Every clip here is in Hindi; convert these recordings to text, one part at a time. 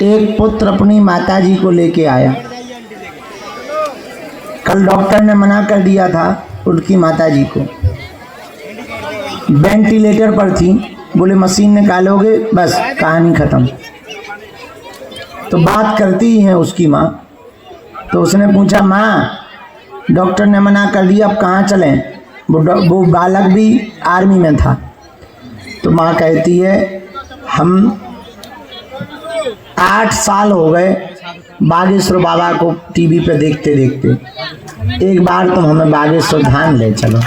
एक पुत्र अपनी माताजी को लेके आया। कल डॉक्टर ने मना कर दिया था उनकी माताजी को, वेंटिलेटर पर थी, बोले मशीन निकालोगे बस कहानी खत्म। तो बात करती ही है उसकी माँ। तो उसने पूछा, माँ डॉक्टर ने मना कर दिया, अब कहाँ चलें? वो बालक भी आर्मी में था। तो माँ कहती है, हम 8 साल हो गए बागेश्वर बाबा को टीवी पे देखते देखते, एक बार तुम हमें बागेश्वर धाम ले चलो,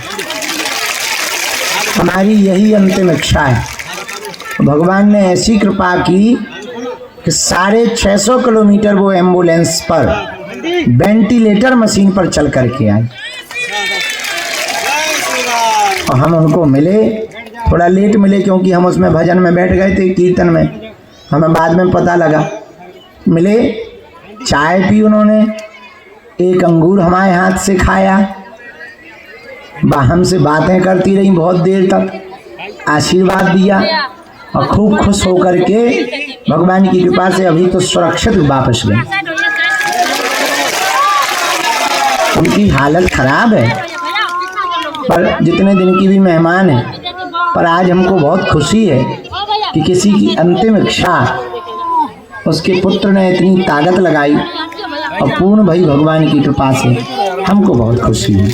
हमारी यही अंतिम इच्छा है। भगवान ने ऐसी कृपा की कि 650 किलोमीटर वो एम्बुलेंस पर वेंटिलेटर मशीन पर चल करके आई और हम उनको मिले। थोड़ा लेट मिले क्योंकि हम उसमें भजन में बैठ गए थे, कीर्तन में, हमें बाद में पता लगा। मिले, चाय पी उन्होंने, एक अंगूर हमारे हाथ से खाया, हमसे बातें करती रही बहुत देर तक, आशीर्वाद दिया और खूब खुश होकर के भगवान की कृपा से अभी तो सुरक्षित वापस गए। उनकी हालत खराब है पर जितने दिन की भी मेहमान है, पर आज हमको बहुत खुशी है कि किसी की अंतिम इच्छा उसके पुत्र ने इतनी ताकत लगाई और पूर्ण भई भगवान की कृपा से हमको बहुत खुशी है।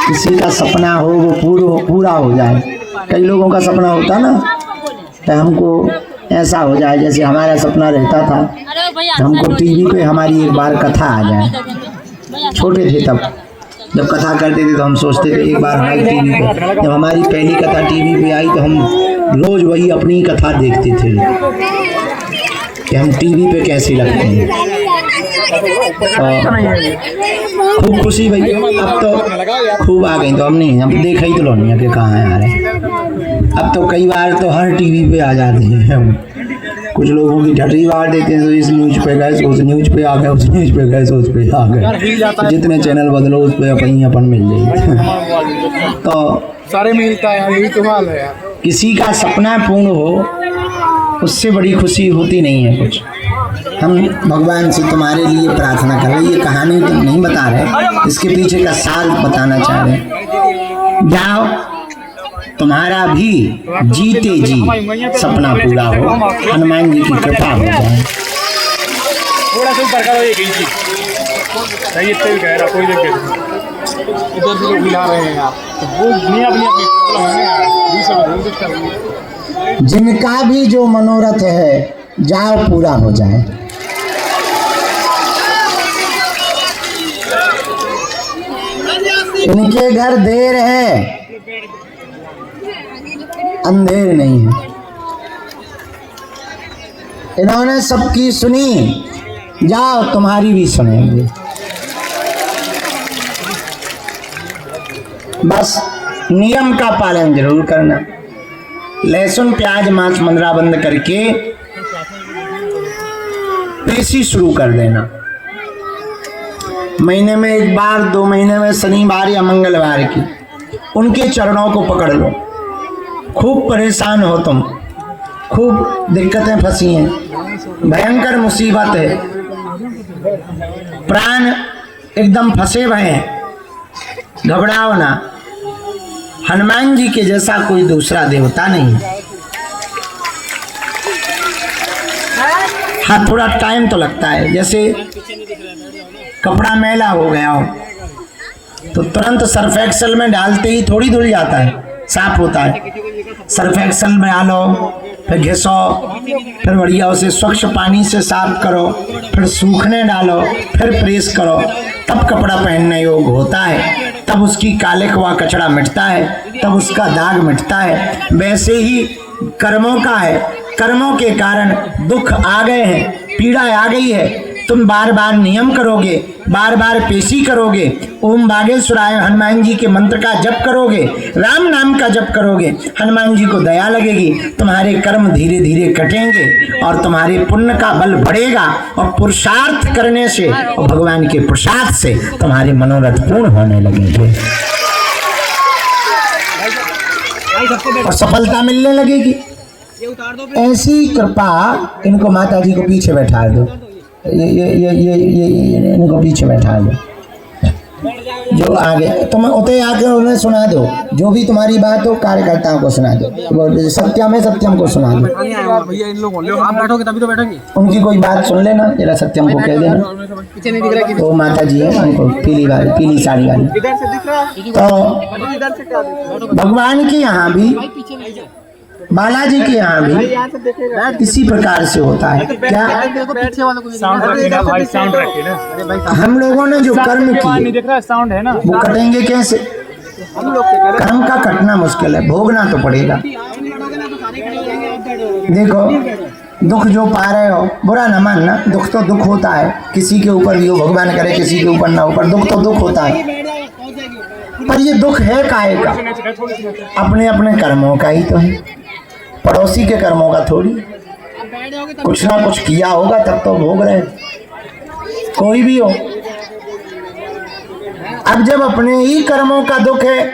किसी का सपना हो वो पूरा हो जाए। कई लोगों का सपना होता ना कि हमको ऐसा हो जाए, जैसे हमारा सपना रहता था हमको टीवी पे हमारी एक बार कथा आ जाए। छोटे थे तब जब कथा करते थे तो हम सोचते थे एक बार हमारी टीवी पे, जब हमारी पहली कथा टीवी पे आई तो हम रोज वही अपनी कथा देखते थे कि हम टीवी पे कैसे लगते हैं। खूब खुशी भाई, अब तो खूब आ गई, तो हम नहीं, हम देखा ही तो लो नहीं कि कहाँ है यार। अब तो कई बार तो हर टीवी पे आ जाते हैं हम। कुछ लोगों की ढटरी मार देते हैं, तो इस न्यूज पे गए उस न्यूज पे आ गए, उस न्यूज पे गए उस पे आ गए, तो जितने चैनल बदलो उस पे अपन मिल जाए। तो सारे मिलता है, यही तो हाल है यार। किसी का सपना पूर्ण हो उससे बड़ी खुशी होती नहीं है कुछ। हम भगवान से तुम्हारे लिए प्रार्थना कर रहे, ये कहानी तो नहीं बता रहे, इसके पीछे का सार बताना चाह रहे। जाओ तुम्हारा भी जीते जी सपना पूरा हो, हनुमान जी की कृपा हो जाए। थोड़ा सा ऊपर करो, एक इंची सही, इतना भी गहरा कोई देखे इधर से लोग मिला रहे हैं यार, तो वो नहीं अपनी अपनी। जिनका भी जो मनोरथ है जाओ पूरा हो जाए। इनके घर देर है, अंधेर नहीं है। इन्होंने सबकी सुनी, जाओ तुम्हारी भी सुनेंगे। बस नियम का पालन जरूर करना। लहसुन प्याज मांस मंदरा बंद करके पेशी शुरू कर देना। महीने में एक बार, 2 महीने में शनिवार या मंगलवार की उनके चरणों को पकड़ लो। खूब परेशान हो तुम, खूब दिक्कतें फंसी हैं, भयंकर मुसीबत है, प्राण एकदम फंसे हुए हैं, घबराओ ना। हनुमान जी के जैसा कोई दूसरा देवता नहीं। हाँ थोड़ा टाइम तो लगता है, जैसे कपड़ा मैला हो गया हो तो तुरंत सर्फ एक्सेल में डालते ही थोड़ी धुल जाता है, साफ होता है। सर्फ एक्सेल में डालो, फिर घिसो, फिर बढ़िया उसे स्वच्छ पानी से साफ करो, फिर सूखने डालो, फिर प्रेस करो, तब कपड़ा पहनने योग्य होता है, तब उसकी काले व कचरा मिटता है, तब उसका दाग मिटता है। वैसे ही कर्मों का है, कर्मों के कारण दुख आ गए हैं, पीड़ा आ गई है, तुम बार बार नियम करोगे, बार बार पेशी करोगे, ओम बागेश्वराय हनुमान जी के मंत्र का जप करोगे, राम नाम का जप करोगे, हनुमान जी को दया लगेगी, तुम्हारे कर्म धीरे धीरे कटेंगे और तुम्हारे पुण्य का बल बढ़ेगा और पुरुषार्थ करने से और भगवान के प्रसाद से तुम्हारे मनोरथ पूर्ण होने लगेंगे और सफलता मिलने लगेगी। ऐसी कृपा इनको माता जी को पीछे बैठा दो, ये इनको पीछे बैठा दो, जो आगे तुम उतरे आके उन्हें सुना दो, जो भी तुम्हारी बात हो कार्यकर्ताओं को सुना दो, सत्यम है सत्यम को सुना दो। भैया इन लोगों आप बैठोगे तभी तो बैठेंगे। उनकी कोई बात सुन लेना, जरा सत्यम को कह देना। तो माता जी है, उनको पीली साड़ी वाली। तो भगवान के यहाँ भी, बालाजी के यहाँ भी इसी प्रकार से होता है। क्या हम लोगों ने जो कर्म किए साउंड है ना, वो कटेंगे कैसे? कर्म का कटना मुश्किल है, भोगना तो पड़ेगा। देखो दुख जो पा रहे हो, बुरा न मानना, दुख तो दुख होता है, किसी के ऊपर भी हो, भगवान करे किसी के ऊपर ना हो, पर दुख तो दुख होता है। पर ये दुख है काहे का? अपने अपने कर्मों का ही तो है, पड़ोसी के कर्मों का थोड़ी। कुछ ना कुछ किया होगा तब तो भोग रहे, कोई भी हो। अब जब अपने ही कर्मों का दुख है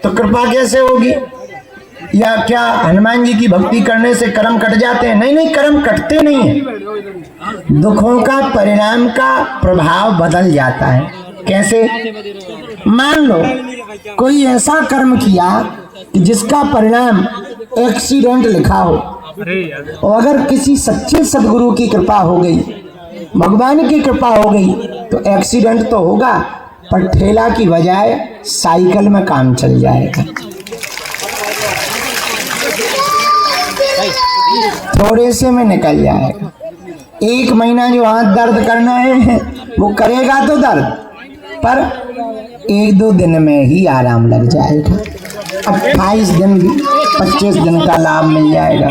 तो कृपा कैसे होगी? या क्या हनुमान जी की भक्ति करने से कर्म कट जाते हैं? नहीं नहीं, कर्म कटते नहीं है, दुखों का परिणाम का प्रभाव बदल जाता है। कैसे? मान लो कोई ऐसा कर्म किया कि जिसका परिणाम एक्सीडेंट लिखा हो, और अगर किसी सच्चे सदगुरु की कृपा हो गई, भगवान की कृपा हो गई, तो एक्सीडेंट तो होगा पर ठेला की बजाय साइकिल में काम चल जाएगा। थोड़े से में निकल जाएगा। 1 महीना जो हाथ दर्द करना है वो करेगा तो दर्द, पर 1-2 दिन में ही आराम लग जाएगा। 28 दिन 25 दिन का लाभ मिल जाएगा।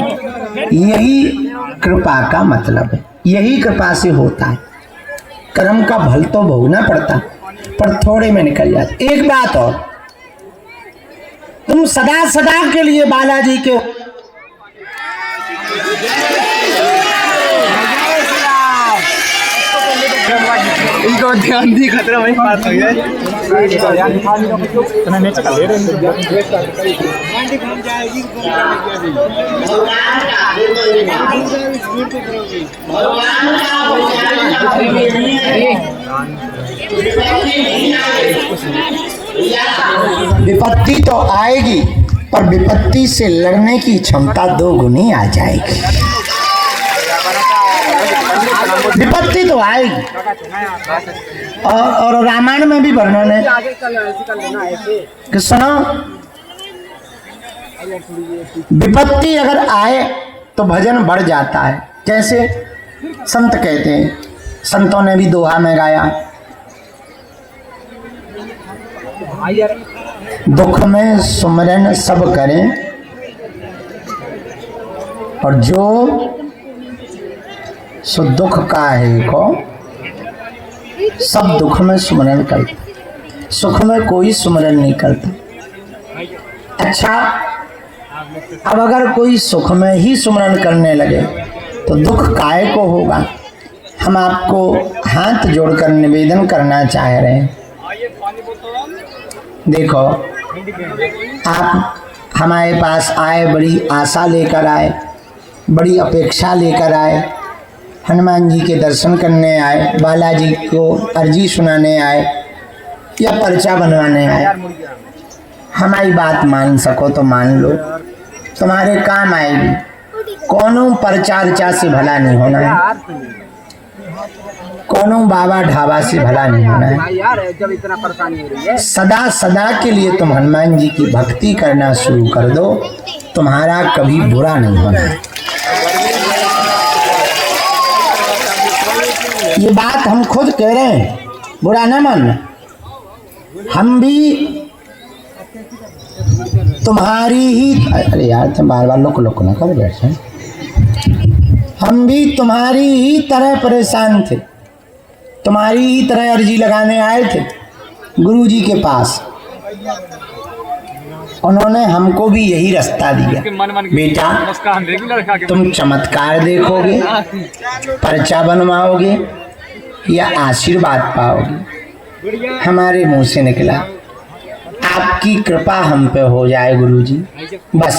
यही कृपा का मतलब है, यही कृपा से होता है। कर्म का फल तो भोगना पड़ता, पर थोड़े में निकल जाता। एक बात और, तुम सदा सदा के लिए बालाजी के इनको ध्यान दी, खतरा वही बात हो गया। विपत्ति तो आएगी, पर विपत्ति से लड़ने की क्षमता 2 गुनी आ जाएगी। विपत्ति तो आएगी, और रामायण में भी वर्णन है कि सुनो, विपत्ति अगर आए तो भजन बढ़ जाता है। कैसे? संत कहते हैं, संतों ने भी दोहा में गाया, दुख में सुमरन सब करें, और जो सो दुख का है को सब दुख में सुमरन करते, सुख में कोई सुमरन नहीं करता। अच्छा, अब अगर कोई सुख में ही सुमरन करने लगे तो दुख काहे को होगा? हम आपको हाथ जोड़कर निवेदन करना चाह रहे हैं। देखो, आप हमारे पास आए, बड़ी आशा लेकर आए, बड़ी अपेक्षा लेकर आए, हनुमान जी के दर्शन करने आए, बालाजी को अर्जी सुनाने आए, या पर्चा बनवाने आए। हमारी बात मान सको तो मान लो, तुम्हारे काम आएगी। कोनो पर्चा अर्चा से भला नहीं होना है, कोनो बाबा ढाबा से भला नहीं होना है। जब इतना परेशानी हो रही है, सदा सदा के लिए तुम हनुमान जी की भक्ति करना शुरू कर दो, तुम्हारा कभी बुरा नहीं होना है। ये बात हम खुद कह रहे हैं, बुरा ना मानना। हम भी तुम्हारी ही, अरे यार तुम बार बार लोक ना कर बैठे, हम भी तुम्हारी ही तरह परेशान थे, तुम्हारी ही तरह अर्जी लगाने आए थे गुरु जी के पास। उन्होंने हमको भी यही रास्ता दिया, बेटा तुम चमत्कार देखोगे, पर्चा बनवाओगे या आशीर्वाद पाओगे। हमारे मुंह से निकला आपकी कृपा हम पे हो जाए गुरुजी। बस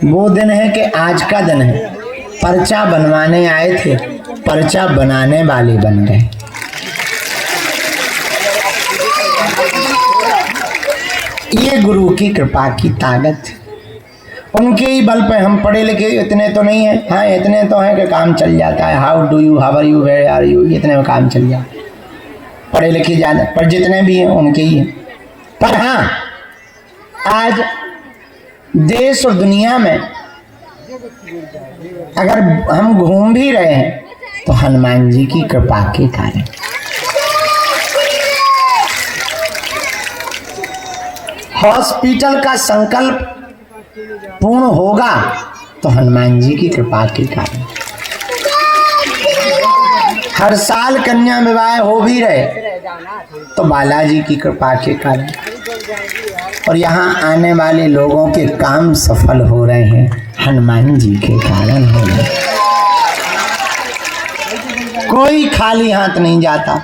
वो दिन है कि आज का दिन है। पर्चा बनवाने आए थे, पर्चा बनाने वाले बन गए। ये गुरु की कृपा की ताकत। उनके ही बल पे हम पढ़े लिखे इतने तो नहीं है, हाँ इतने तो हैं कि काम चल जाता है। How do you, how are you, where are you, इतने में काम चल जाता है। पढ़े लिखे ज़्यादा, पर जितने भी हैं उनके ही हैं। पर हाँ, आज देश और दुनिया में अगर हम घूम भी रहे हैं तो हनुमान जी की कृपा के कारण। हॉस्पिटल का संकल्प पूर्ण होगा तो हनुमान जी की कृपा के कारण। हर साल कन्या विवाह हो भी रहे तो बालाजी की कृपा के कारण। और यहाँ आने वाले लोगों के काम सफल हो रहे हैं हनुमान जी के कारण हो रहे। कोई खाली हाथ नहीं जाता।